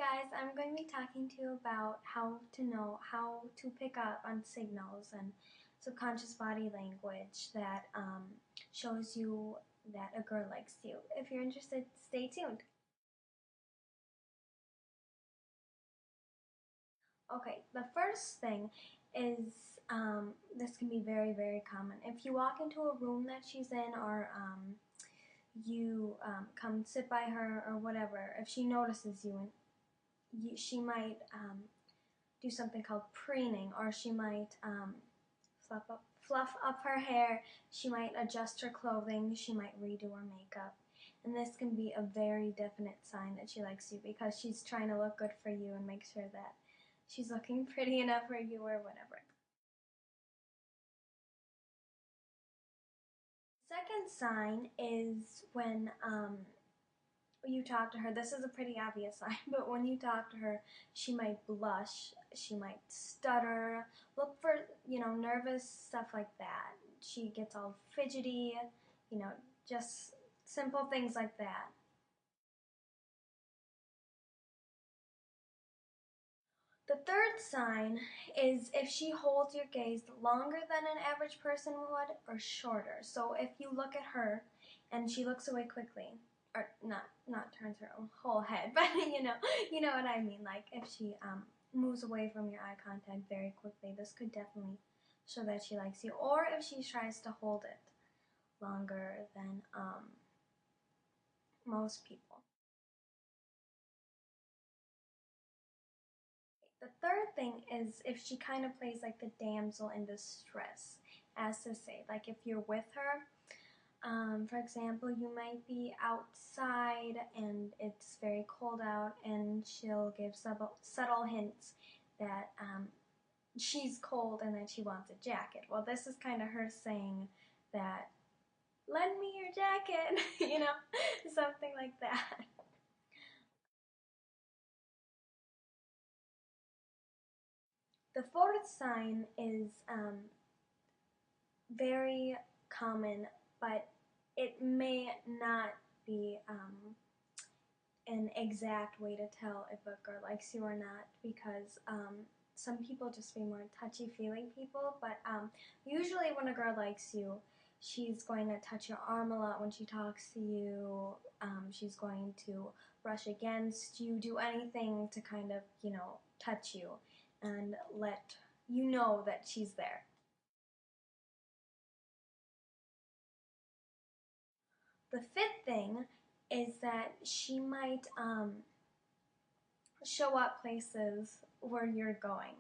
guys, I'm going to be talking to you about how to know how to pick up on signals and subconscious body language that shows you that a girl likes you. If you're interested, stay tuned. Okay, the first thing is this can be very, very common. If you walk into a room that she's in or you come sit by her or whatever, if she notices you and she might do something called preening, or she might fluff up her hair, she might adjust her clothing, she might redo her makeup. And this can be a very definite sign that she likes you because she's trying to look good for you and make sure that she's looking pretty enough for you or whatever. Second sign is when you talk to her. This is a pretty obvious sign, but when you talk to her, she might blush, she might stutter, look for, nervous stuff like that. She gets all fidgety, just simple things like that. The third sign is if she holds your gaze longer than an average person would or shorter. So if you look at her and she looks away quickly, or not turns her whole head, but you know what I mean. Like if she moves away from your eye contact very quickly, this could definitely show that she likes you. Or if she tries to hold it longer than most people. The third thing is if she kind of plays like the damsel in distress, as to say, like if you're with her. For example, you might be outside and it's very cold out, and she'll give subtle hints that she's cold and that she wants a jacket. Well, this is kind of her saying that, lend me your jacket, something like that. The fourth sign is very common, but it may not be an exact way to tell if a girl likes you or not, because some people just be more touchy-feely people, but usually when a girl likes you, she's going to touch your arm a lot when she talks to you. She's going to brush against you, do anything to kind of, touch you and let you know that she's there. The fifth thing is that she might show up places where you're going.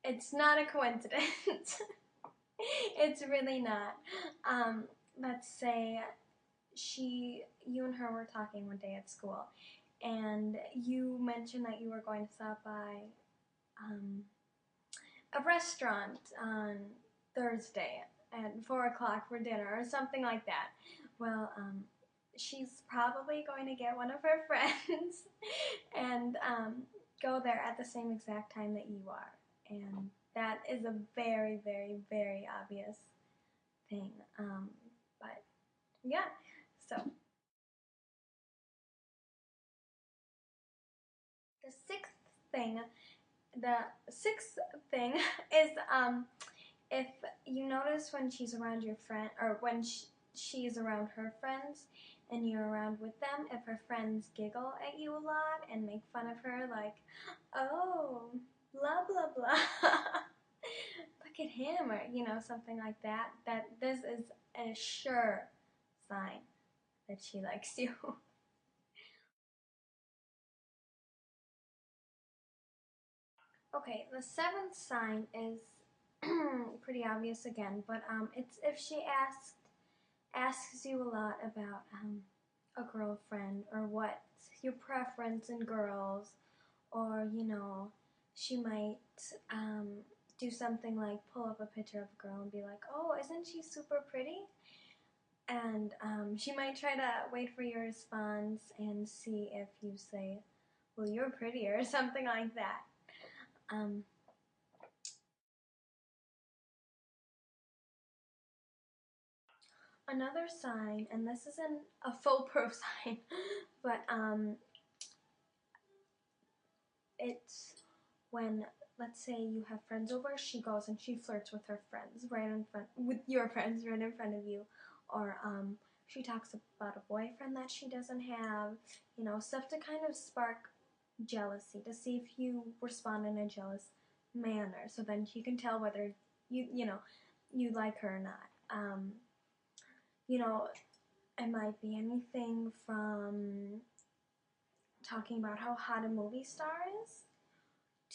It's not a coincidence. It's really not. Let's say you and her were talking one day at school, and you mentioned that you were going to stop by a restaurant on Thursday at 4 o'clock for dinner or something like that. Well, she's probably going to get one of her friends and go there at the same exact time that you are. And that is a very, very, very obvious thing. But yeah, so. The sixth thing is if you notice when she's around your friend, or when she's around her friends and you're around with them, if her friends giggle at you a lot and make fun of her, like, oh, blah, blah, blah, look at him, or, something like that, that this is a sure sign that she likes you. Okay, the seventh sign is pretty obvious again, but it's if she asks you a lot about a girlfriend, or what's your preference in girls, or she might do something like pull up a picture of a girl and be like, oh, isn't she super pretty? And she might try to wait for your response and see if you say, well, you're prettier, or something like that. Another sign, and this isn't a foolproof sign, but it's when, let's say you have friends over, she goes and she flirts with her friends with your friends right in front of you, or she talks about a boyfriend that she doesn't have, you know, stuff to kind of spark jealousy, to see if you respond in a jealous manner, so then you can tell whether you like her or not. You know, it might be anything from talking about how hot a movie star is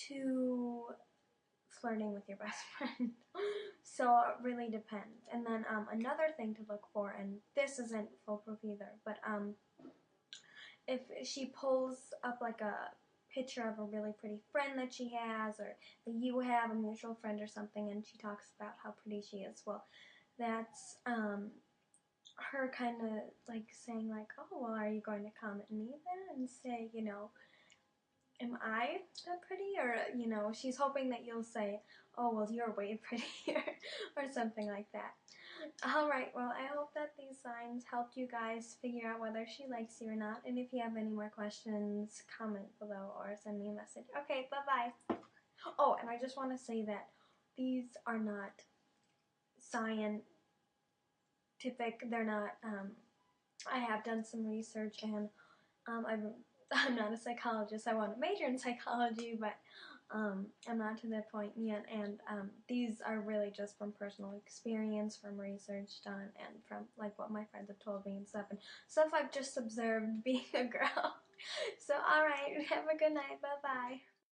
to flirting with your best friend. So it really depends. And then another thing to look for, and this isn't foolproof either, but if she pulls up like a picture of a really pretty friend that she has, or that you have, a mutual friend or something, and she talks about how pretty she is, well, that's her kind of like saying like, oh, well, are you going to come at me then and say, you know, am I that pretty? Or, you know, she's hoping that you'll say, oh, well, you're way prettier, or something like that. Alright, well, I hope that these signs helped you guys figure out whether she likes you or not. And if you have any more questions, comment below or send me a message. Okay, bye-bye. Oh, and I just want to say that these are not scientific. They're not, I have done some research, and I'm not a psychologist. I want to major in psychology, but I'm not to that point yet, and these are really just from personal experience, from research done, and from like what my friends have told me and stuff I've just observed being a girl. So alright, have a good night, bye bye.